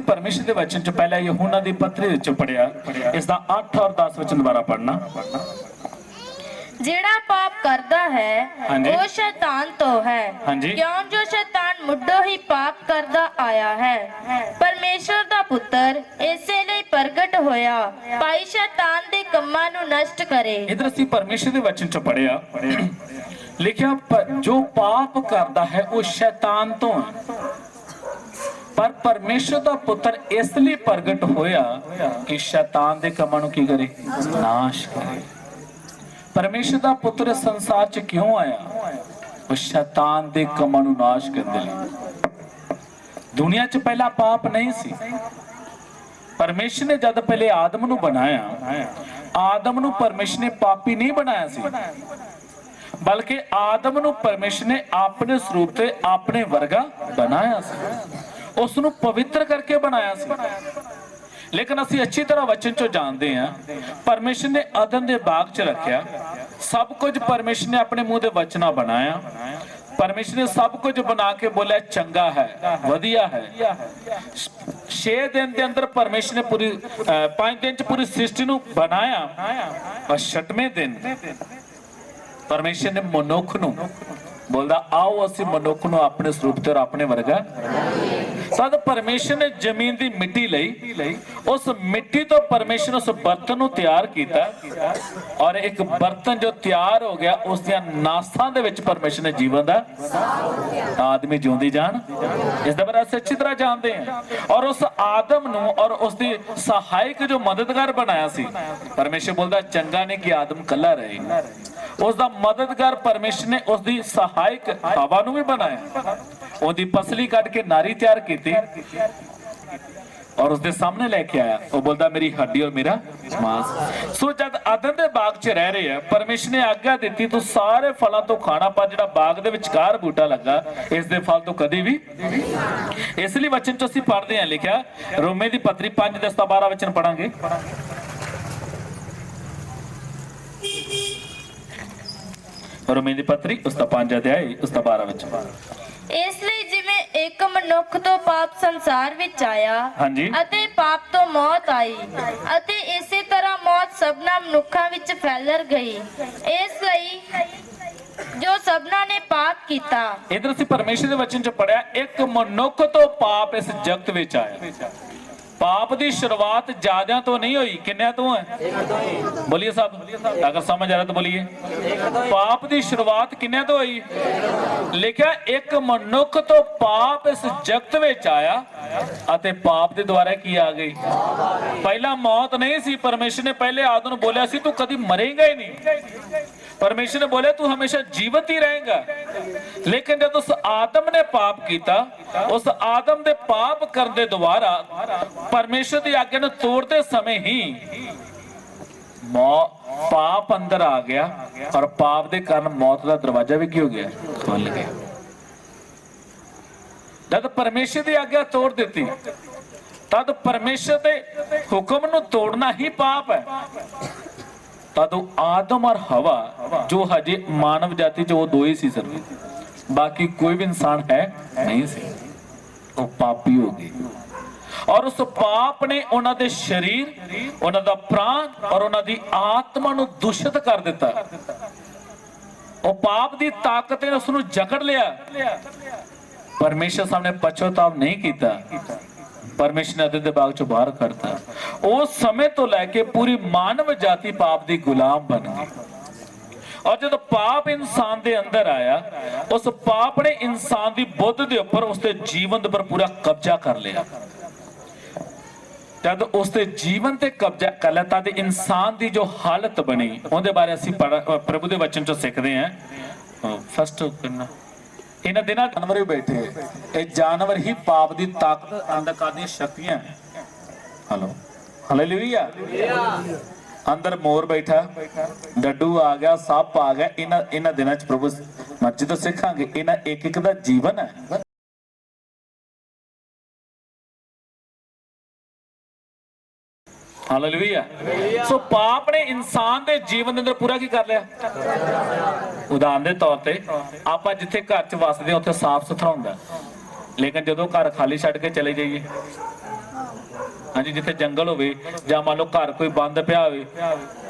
परमेश्वर के वचन च पहला यूहन्ना दी पत्री विच पढ़िया, इसदा 8 और 10 वचन दोबारा पढ़ना। जेड़ा पाप करता है वो शैतान तो है, क्यों जो शैतान मुड्ढों ही पाप करता आया है। परमेश्वर दा पुत्र इसे लिए प्रगट होया भाई शैतान दे कम्मां नूं नष्ट करे। इधर असीं परमेश्वर दे वचन च पढ़िया लिखिया जो पाप करता है वो शैतान तो है, पर परमेश्वर दा पुत्र इसलिए प्रगट होया कि शैतान दे कम्मां नूं की करे, नाश करे। परमेश्वर दा पुत्र संसार च क्यों आया? वो शैतान दे कम्मां नूं नाश करने लई। दुनिया च पहला पाप नहीं सी। परमेश्वर ने जद पहले आदम नूं बनाया, आदम नूं परमेश्वर ने पापी नहीं बनाया सी, बल्कि आदम नूं परमेश्वर ने अपने स्वरूप ते अपने वर्गा बनाया सी, उसनूं पवित्र करके बनाया सी। लेकिन असीं अच्छी तरह वचन चो जानते हैं परमेश्वर ने अदन दे बाग च रखा, सब कुछ परमेश्वर ने अपने मुंह दे वचना बनाया। परमेश्वर ने सब कुछ बना के बोला चंगा है, वधिया है। 6 दिन के अंदर परमेश्वर ने पूरी 5 दिन च पूरी सृष्टि नूं बनाया और 6वें दिन परमेश्वर ने मनुख नूं बोलदा आओ असीं मनुख नूं अपने स्वरूप ते और अपने वर्गा। तद परमेश्वर ने जमीन की मिट्टी लई, उस मिट्टी तो परमेश्वर ने उस बर्तन नूं तैयार किया और एक बर्तन जो तैयार हो गया उस दियां नासां दे विच परमेश्वर ने जीवन दा आदमी जिउंदी जान, इस दे बारे असीं अच्छी तरह जानते हैं। और उस आदम नूं और उसदी सहायक जो मददगार बनाया सी, परमेश्वर बोलदा चंगा नहीं कि आदम कल्ला रहे, उसका मददगार परमेश्वर ने उसकी सहायक हवा नूं भी बनाया, उसकी पसली कट के नारी तैयार की और उसके सामने लेके आया। वो बोलता मेरी हड्डी और मेरा मांस। सो जब अदन दे बाग च रह रहे हैं, परमेश्वर ने आज्ञा दी तू सारे फलों तो खाना, पर जिहड़ा बाग दे विचकार बूटा लगा इस दे फल तो कदी भी। इसलिए वचन च असीं पढ़दे हैं लिखिया रोमे दी पत्री 5:10-12 वचन पढ़ांगे। रोमी दी पत्री उसका 5 अध्याय उसका 12 वचन। इसलिए जिवें एक मनुख तो पाप संसार विच आया अते पाप तो मौत आई अते इसे तरह मौत सबना मनुखां विच फैल गई, इसलिए जो सबना ने पाप किया। इधर असीं परमेश्वर दे वचन च पढ़िया एक मनुख तो पाप इस जगत विच आया। पाप की शुरुआत ज्यादा तो नहीं हुई, किन्ने तो है? बोलिए सब, अगर समझ आ रहा तो बोलिए। पाप की शुरुआत किन्ने तो हुई? लिखा एक मनुख तो पाप इस जगत विच आया अते पाप के द्वारा की आ गई। पहला मौत नहीं सी। परमेश्वर ने पहले आदम नूं बोलिया सी तू कभी मरेगा ही नहीं। परमेश्वर ने बोले तू हमेशा जीवित ही रहेगा। लेकिन जब उस आदम ने पाप किया, उस आदम के पाप करने द्वारा परमेश्वर की आज्ञा को तोड़ते समय ही पाप अंदर आ गया और पाप के कारण मौत का दरवाजा भी की हो गया, खुल गया। जब परमेश्वर की आज्ञा तोड़ दी तद परमेश्वर के हुक्म को तोड़ना ही पाप है। तद आदम और हवा जो हजे मानव जाति जो दो ही सी सिर्फ, बाकी कोई भी इंसान है नहीं सी, वो पापी हो गए। और उस पाप ने उन्होंने शरीर, उन्होंने प्राण और उन्होंने आत्मा को दूषित कर दिता। वो पाप की ताकत ने उसको जकड़ लिया। परमेश्वर सामने पछताव नहीं किया। परमेश्वर ने अदन दे बाग चों बाहर करता। उस समय तो लैके पूरी मानव जाति पाप की गुलाम बन गई। और जब पाप इंसान के अंदर आया, उस पाप ने इंसान की बुद्ध के ऊपर उसके जीवन पर पूरा कब्जा कर लिया। जब उसके जीवन ते कब्जा कर लिया तद इंसान की जो हालत बनी उहदे बारे असीं प्रभु के वचन चों सीखते हैं। फर्स्ट इन्हां दिनां जानवर भी बैठे, ये जानवर ही पाप की ताकत अंधकार दी शक्तियां। Hello hallelujah. अंदर मोर बैठा, डड्डू आ गया, सप आ गया। इन्हां दिनां च प्रभु ਮਰਜ਼ੀ ਤੋਂ ਸਿੱਖਾਂਗੇ। ਇਹਨਾਂ ਇੱਕ ਇੱਕ ਦਾ ਜੀਵਨ ਹੈ। ਹਾਲੇਲੂਇਆ। ਸੋ ਪਾਪ ਨੇ ਇਨਸਾਨ ਦੇ ਜੀਵਨ ਦੇ ਅੰਦਰ ਪੂਰਾ ਕੀ ਕਰ ਲਿਆ? ਉਦਾਹਰਨ ਦੇ ਤੌਰ ਤੇ ਆਪਾਂ ਜਿੱਥੇ ਘਰ 'ਚ ਵਸਦੇ ਹਾਂ ਉੱਥੇ ਸਾਫ਼ ਸੁਥਰਾ ਹੁੰਦਾ, ਲੇਕਿਨ ਜਦੋਂ ਘਰ ਖਾਲੀ ਛੱਡ ਕੇ ਚਲੇ ਜਾਈਏ, ਹਾਂਜੀ, ਜਿੱਥੇ ਜੰਗਲ ਹੋਵੇ ਜਾਂ ਮੰਨ ਲਓ ਘਰ ਕੋਈ ਬੰਦ ਪਿਆ ਹੋਵੇ,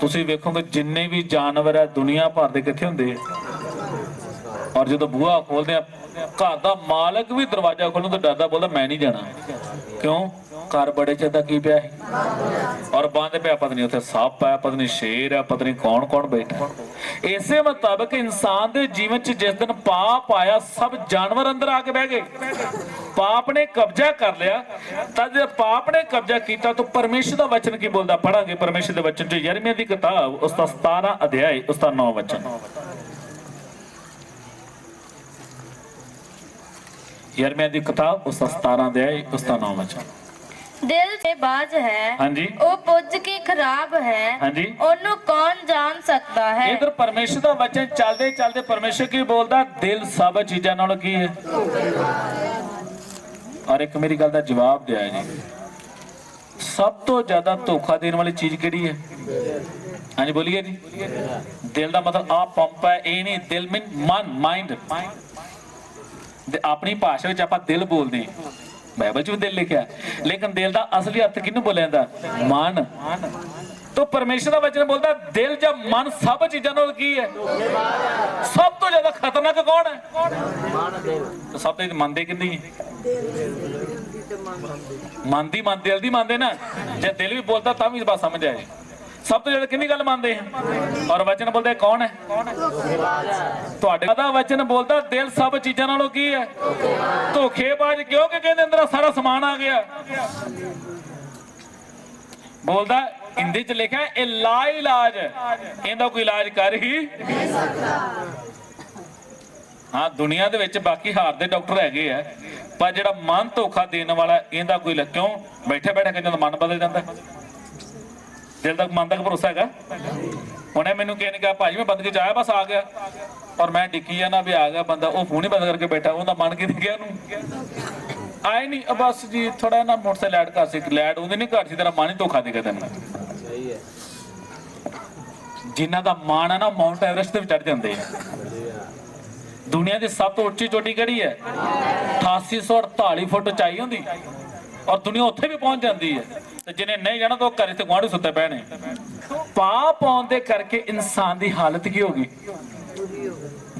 ਤੁਸੀਂ ਵੇਖੋਗੇ ਜਿੰਨੇ ਵੀ ਜਾਨਵਰ ਹੈ ਦੁਨੀਆ ਭਰ ਦੇ ਕਿੱਥੇ ਹੁੰਦੇ ਆ। ਔਰ ਜਦੋਂ ਬੂਹਾ ਖੋਲਦੇ ਆ, ਘਰ ਦਾ ਮਾਲਕ ਵੀ ਦਰਵਾਜ਼ਾ ਖੋਲ੍ਹਣ ਤੋਂ ਡਰਦਾ, ਬੋਲਦਾ ਮੈਂ ਨਹੀਂ ਜਾਣਾ। ਕਿਉਂ? ਘਰ ਬੜੇ ਚਿਰ ਦਾ ਕੀ ਪਿਆ ਹੈ ਔਰ ਬੰਦ ਪਿਆ, ਪਤਾ ਨਹੀਂ ਉੱਥੇ ਸੱਪ ਹੈ, ਪਤਾ ਨਹੀਂ ਸ਼ੇਰ ਹੈ, ਪਤਾ ਨਹੀਂ ਕੌਣ ਕੌਣ ਬੈਠਾ। ਇਸੇ ਮੁਤਾਬਕ ਇਨਸਾਨ ਦੇ ਜੀਵਨ 'ਚ ਜਿਸ ਦਿਨ ਪਾਪ ਆਇਆ, ਸਭ ਜਾਨਵਰ ਅੰਦਰ ਆ ਕੇ ਬਹਿ ਗਏ। ਪਾਪ ਨੇ ਕਬਜ਼ਾ ਕਰ ਲਿਆ। ਤਾਂ ਜੇ ਪਾਪ ਨੇ ਕਬਜ਼ਾ ਕੀਤਾ ਤਾਂ ਪਰਮੇਸ਼ਰ ਦਾ ਵਚਨ ਕੀ ਬੋਲਦਾ? ਪੜਾਂਗੇ ਪਰਮੇਸ਼ਰ ਦੇ ਵਚਨ 'ਚ, ਯਰਮੀਆ ਦੀ ਕਿਤਾਬ ਉਸ ਦਾ 17 ਅਧਿਆਇ ਉਸ ਦਾ 9 ਵਚਨ। ਯਰਮੀਆ ਦੀ ਕਿਤਾਬ ਉਸ ਦਾ 17 ਅਧਿਆਇ ਉਸ ਦਾ 9 ਵਚਨ। ਦਿਲ ਤੇ ਬਾਜ ਹੈ, ਹਾਂਜੀ, ਉਹ ਪੁੱਜ ਕੇ ਖਰਾਬ ਹੈ, ਹਾਂਜੀ, ਉਹਨੂੰ ਕੌਣ ਜਾਣ ਸਕਦਾ ਹੈ। ਇਧਰ ਪਰਮੇਸ਼ਰ ਦਾ ਵਚਨ ਚੱਲਦੇ ਚੱਲਦੇ ਪਰਮੇਸ਼ਰ ਕੀ ਬੋਲਦਾ? ਦਿਲ ਸਭ ਚੀਜ਼ਾਂ ਨਾਲੋਂ ਕੀ ਹੈ? ਔਰ ਇੱਕ ਮੇਰੀ ਗੱਲ ਦਾ ਜਵਾਬ ਦਿਆ ਜੀ, ਸਭ ਤੋਂ ਜ਼ਿਆਦਾ ਧੋਖਾ ਦੇਣ ਵਾਲੀ ਚੀਜ਼ ਕਿਹੜੀ ਹੈ? ਹਾਂਜੀ ਬੋਲੀਏ ਜੀ। ਦਿਲ ਦਾ ਮਤਲਬ ਆ ਪੰਪ ਹੈ, ਇਹ ਨਹੀਂ। ਦਿਲ ਮੀਨ ਮਨ, ਮਾਈਂਡ। ਆਪਣੀ ਭਾਸ਼ਾ ਵਿੱਚ ਆਪਾਂ ਦਿਲ ਬੋਲਦੇ ਹਾਂ, ਬਾਈਬਲ 'ਚ ਵੀ ਦਿਲ ਲਿਖਿਆ, ਲੇਕਿਨ ਦਿਲ ਦਾ ਅਸਲੀ ਅਰਥ ਕਿਹਨੂੰ ਬੋਲਿਆ ਜਾਂਦਾ? ਮਨ। तो परमेश्वर का वचन बोलता है दिल जब मन सब चीजों नाल की है सब तो ज्यादा खतरनाक कौन है? तो सब तो मनते कि नहीं मनती मन दिल दी मानते ना, जे दिल भी बोलता तब भी बात समझ आए। सब तो ज्यादा किन्नी गल मानते हैं और वचन बोलते कौन है? तुहाडे दा वचन बोलता दिल सब चीजों नालों की है धोखेबाज, क्योंकि कहते अंदर सारा समान आ गया। बोलता हिंदी च लिखा है ला इलाज, इहदा कोई इलाज कर ही नहीं सकता। हाँ दुनिया दे विच बाकी हार दे डॉक्टर हैगे आ, पर जिहड़ा मन धोखा देने वाला इहदा कोई क्यों बैठे बैठे कहते मन बदल जाता, दिल तक मन तक भरोसा है। उन्हें मैनू किसी ने कहा भाजी मैं बंदगी च आया बस आ गया, और मैं डिक्की जाना भी आ गया बंदा, वो फोन ही बंद करके बैठा, उहदा मन कि गया आए नहीं बस जी थोड़ा ना मोटरसाइकिल लैड कर सी लैड उहदी नहीं घट सी, तेरा मन ही धोखा देगा तेन। जिन्हां दा मन है ना माउंट एवरेस्ट ते चढ़ जाते हैं। दुनिया की सब तो उच्ची चोटी किहड़ी है? 8848 फुट उचाई होंदी और दुनिया उत्थे भी पहुंच जाती है। तो जिन्हें नहीं जाना तो घर इत्थे गुआढ़ी सुत्ते पए ने। पाप आउण दे करके इंसान की हालत की होगी?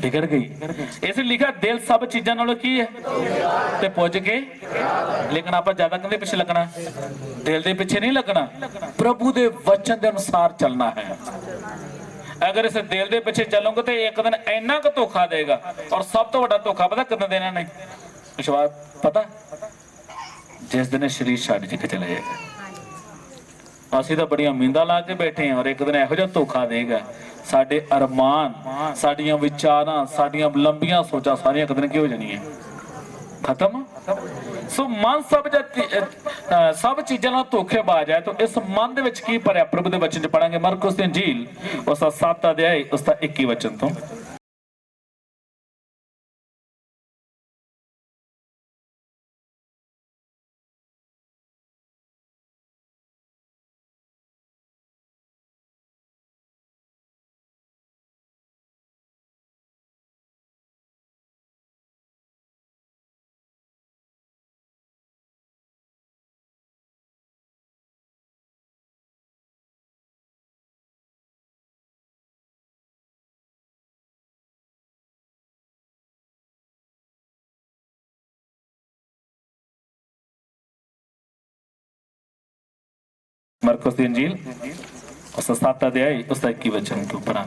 बिगड़ गई। इसलिए लिखा दिल सब चीजों नालों की है ते पुज के, लेकिन आप ज्यादा कहते पिछे लगना, दिल के पिछे नहीं लगना, प्रभु के वचन के अनुसार चलना है। अगर इस दिल के पिछे चलोगे तो एक दिन इन्ना क धोखा देगा, और सब तो बड़ा धोखा पता कितना देना नहीं विश्वास पता? जिस दिन शरीर छड्ड के चले जाएगा। असीं तो बड़ियां उम्मीदां ला के बैठे हैं और एक दिन इहो जिहा धोखा देगा, साडे अरमान साडियां विचारां साडियां लंबियां सोचां सारियां एक दिन की हो जानियां खत्म। सो मन सब चीज़ों नाल धोखेबाज है। तो इस मन दे विच की भरिया प्रभु दे वचन च पढ़ांगे मरकुस दी इंजील उसदा 7 अध्याय उसदा 21 वचन तो। मरकुस दी इंजील उसदा 7 अध्याय उसदा 21 वचन तो पढ़ा।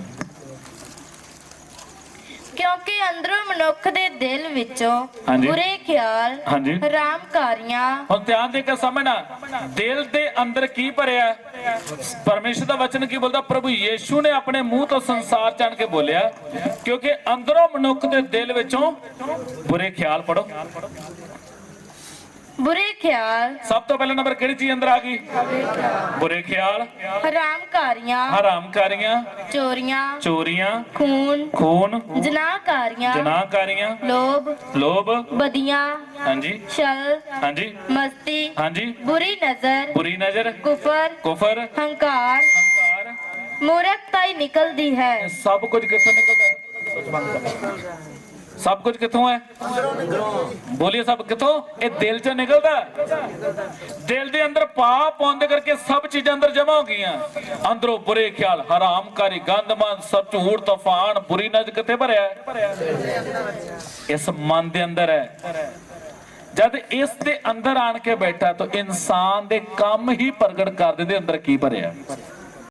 क्योंकि अंदरों मनुख दे दिल विचों बुरे ख्याल हरामकारियां। हुण ध्यान दे के समझना, दिल दे अंदर की भरिया? परमेश्वर दा वचन की बोलदा? प्रभु यीशु ने अपने मुंह तो संसार जान के बोलिया, क्योंकि अंदरों मनुख दे दिल विचों बुरे ख्याल, पढ़ो ਬੁਰੇ ਖਿਆਲ, ਸਭ ਤੋਂ ਪਹਿਲਾ ਨੰਬਰ ਕਿਹੜੀ ਚੀਜ਼ ਅੰਦਰ ਆ ਗਈ? ਬੁਰੇ ਖਿਆਲ, ਹਰਾਮਕਾਰੀਆਂ, ਹਰਾਮਕਾਰੀਆਂ, ਚੋਰੀਆਂ, ਚੋਰੀਆਂ, ਖੂਨ, ਖੂਨ, ਜਨਾਹਕਾਰੀਆਂ, ਜਨਾਹਕਾਰੀਆਂ, ਲੋਭ, ਲੋਭ, ਬਦੀਆਂ, ਹਾਂਜੀ ਛਲ, ਹਾਂਜੀ ਮਸਤੀ, ਹਾਂਜੀ, ਬੁਰੀ ਨਜ਼ਰ, ਬੁਰੀ ਨਜ਼ਰ, ਕੁਫਰ, ਕੁਫਰ, ਹੰਕਾਰ, ਹੰਕਾਰ, ਮੂਰਖਤਾ ਹੀ ਨਿਕਲਦੀ ਹੈ। ਇਹ ਸਭ ਕੁਝ ਕਿੱਥੋਂ ਨਿਕਲਦਾ ਹੈ? ਸਭ ਕੁਝ ਕਿੱਥੋਂ ਹੈ? ਬੋਲੀਏ, ਸਭ ਕਿੱਥੋਂ? ਇਹ ਦਿਲ ਚੋਂ ਨਿਕਲਦਾ। ਦਿਲ ਦੇ ਅੰਦਰ ਪਾਪ ਹੋਣ ਦੇ ਕਰਕੇ ਸਭ ਚੀਜ਼ਾਂ ਅੰਦਰ ਜਮਾ ਹੋ ਗਈਆਂ। ਅੰਦਰੋਂ ਬੁਰੇ ਖਿਆਲ, ਹਰਾਮਕਾਰੀ, ਗੰਦਮੰਦ, ਸਭ ਝੂਠ, ਤੂਫਾਨ, ਬੁਰੀ ਨਜ਼ਰ ਕਿੱਥੇ ਭਰਿਆ ਹੈ? ਇਸ ਮਨ ਦੇ ਅੰਦਰ ਹੈ। ਜਦ ਇਸ ਦੇ ਅੰਦਰ ਆਣ ਕੇ ਬੈਠਾ ਤਾਂ ਇਨਸਾਨ ਦੇ ਕੰਮ ਹੀ ਪ੍ਰਗਟ ਕਰ ਦਿੰਦੇ ਅੰਦਰ ਕੀ ਭਰਿਆ।